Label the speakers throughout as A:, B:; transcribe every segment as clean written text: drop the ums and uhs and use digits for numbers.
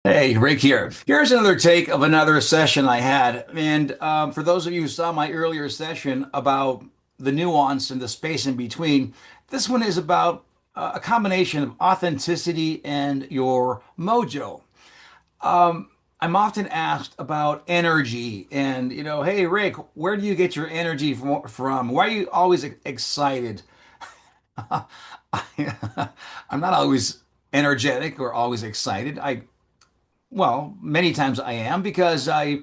A: Hey, Rick here. Here's another take of another session I had. And for those of you who saw my earlier session about the nuance and the space in between, this one is about a combination of authenticity and your mojo. I'm often asked about energy and, hey, Rick, where do you get your energy from? Why are you always excited? I'm not always energetic or always excited. Well, many times I am because I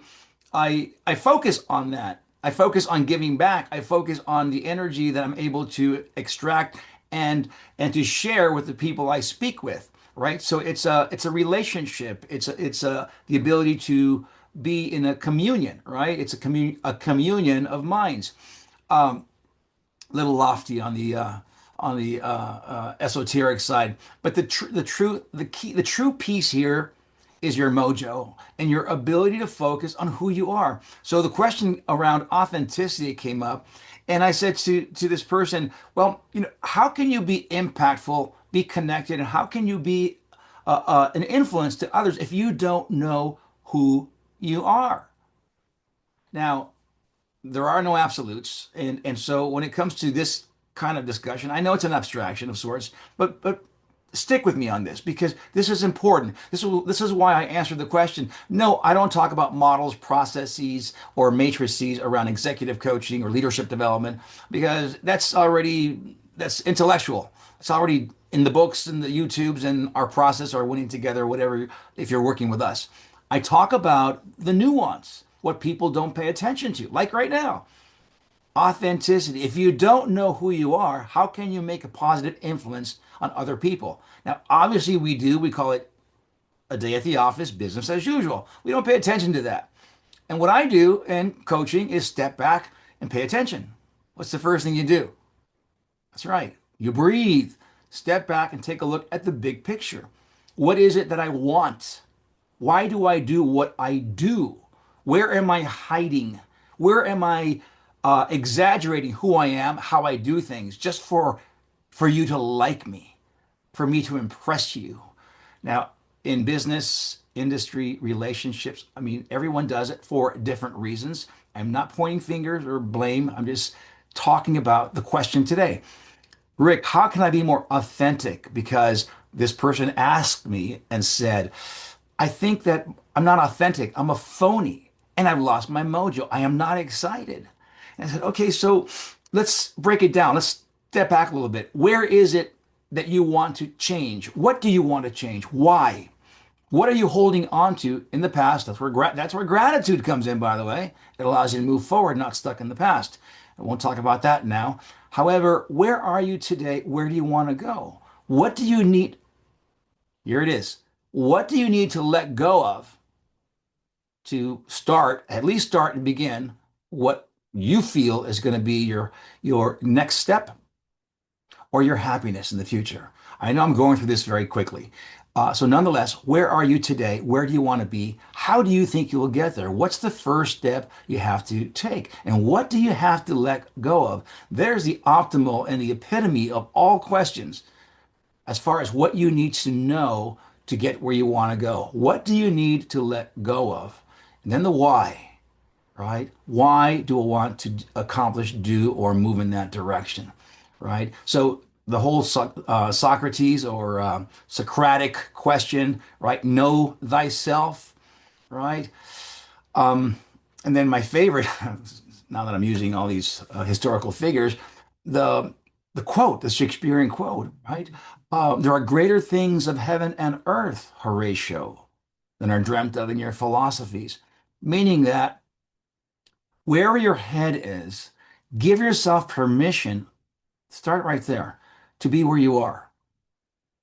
A: focus on that. I focus on giving back. I focus on the energy that I'm able to extract and to share with the people I speak with, right? So it's a relationship. It's the ability to be in a communion, right? It's a communion of minds. Little lofty on the esoteric side, but the true piece here is your mojo and your ability to focus on who you are. So the question around authenticity came up, and I said to this person, well, how can you be impactful, be connected, and how can you be an influence to others if you don't know who you are? Now, there are no absolutes, and so when it comes to this kind of discussion, I know it's an abstraction of sorts, but stick with me on this because this is important. This is why I answered the question. No, I don't talk about models, processes, or matrices around executive coaching or leadership development because that's intellectual. It's already in the books and the YouTubes and our process or winning together, whatever, if you're working with us. I talk about the nuance, what people don't pay attention to, like right now. Authenticity. If you don't know who you are, how can you make a positive influence on other people? Now, obviously, we do. We call it a day at the office, business as usual. We don't pay attention to that. And what I do in coaching is step back and pay attention. What's the first thing you do? That's right. You breathe, step back and take a look at the big picture. What is it that I want? Why do I do what I do? Where am I hiding? Where am I exaggerating who I am, how I do things, just for you to like me, for me to impress you? Now, in business, industry, relationships, I mean, everyone does it for different reasons. I'm not pointing fingers or blame. I'm just talking about the question today. Rick, how can I be more authentic? Because this person asked me and said, I think that I'm not authentic. I'm a phony and I've lost my mojo. I am not excited. And I said, okay, so let's break it down. Let's step back a little bit. Where is it that you want to change? What do you want to change? Why? What are you holding on to in the past? That's where gratitude comes in, by the way. It allows you to move forward, not stuck in the past. I won't talk about that now. However, where are you today? Where do you want to go? What do you need? Here it is. What do you need to let go of to start, at least start and begin what you feel is going to be your next step or your happiness in the future? I know I'm going through this very quickly. So nonetheless, where are you today? Where do you want to be? How do you think you will get there? What's the first step you have to take? And what do you have to let go of? There's the optimal and the epitome of all questions as far as what you need to know to get where you want to go. What do you need to let go of? And then the why, right? Why do I want to accomplish, do, or move in that direction, right? So the whole Socrates or Socratic question, right? Know thyself, right? And then my favorite, now that I'm using all these historical figures, the the Shakespearean quote, right? There are greater things of heaven and earth, Horatio, than are dreamt of in your philosophies. Meaning that wherever your head is, give yourself permission, start right there, to be where you are.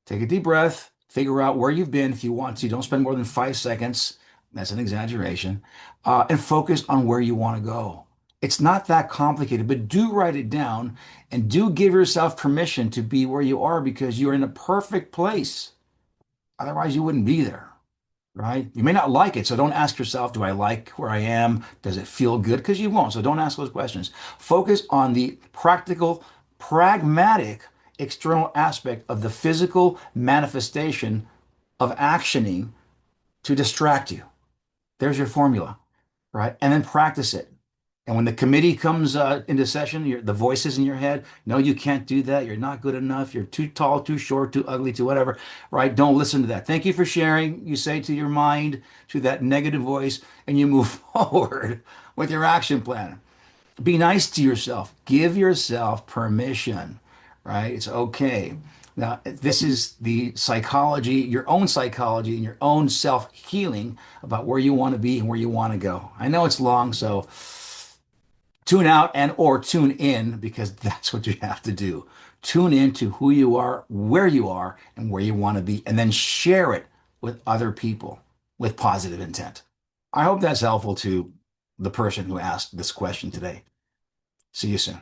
A: Take a deep breath, figure out where you've been if you want to. Don't spend more than 5 seconds. That's an exaggeration. And focus on where you want to go. It's not that complicated, but do write it down and do give yourself permission to be where you are because you're in a perfect place. Otherwise, you wouldn't be there, right? You may not like it. So don't ask yourself, do I like where I am? Does it feel good? Because you won't. So don't ask those questions. Focus on the practical, pragmatic external aspect of the physical manifestation of actioning to distract you. There's your formula, right? And then practice it. And when the committee comes into session, the voices in your head, no, you can't do that. You're not good enough. You're too tall, too short, too ugly, too whatever, right? Don't listen to that. Thank you for sharing. You say to your mind, to that negative voice, and you move forward with your action plan. Be nice to yourself. Give yourself permission, right? It's okay. Now, this is the psychology, your own psychology and your own self healing about where you want to be and where you want to go. I know it's long, so tune out and or tune in because that's what you have to do. Tune in to who you are, and where you want to be, and then share it with other people with positive intent. I hope that's helpful to the person who asked this question today. See you soon.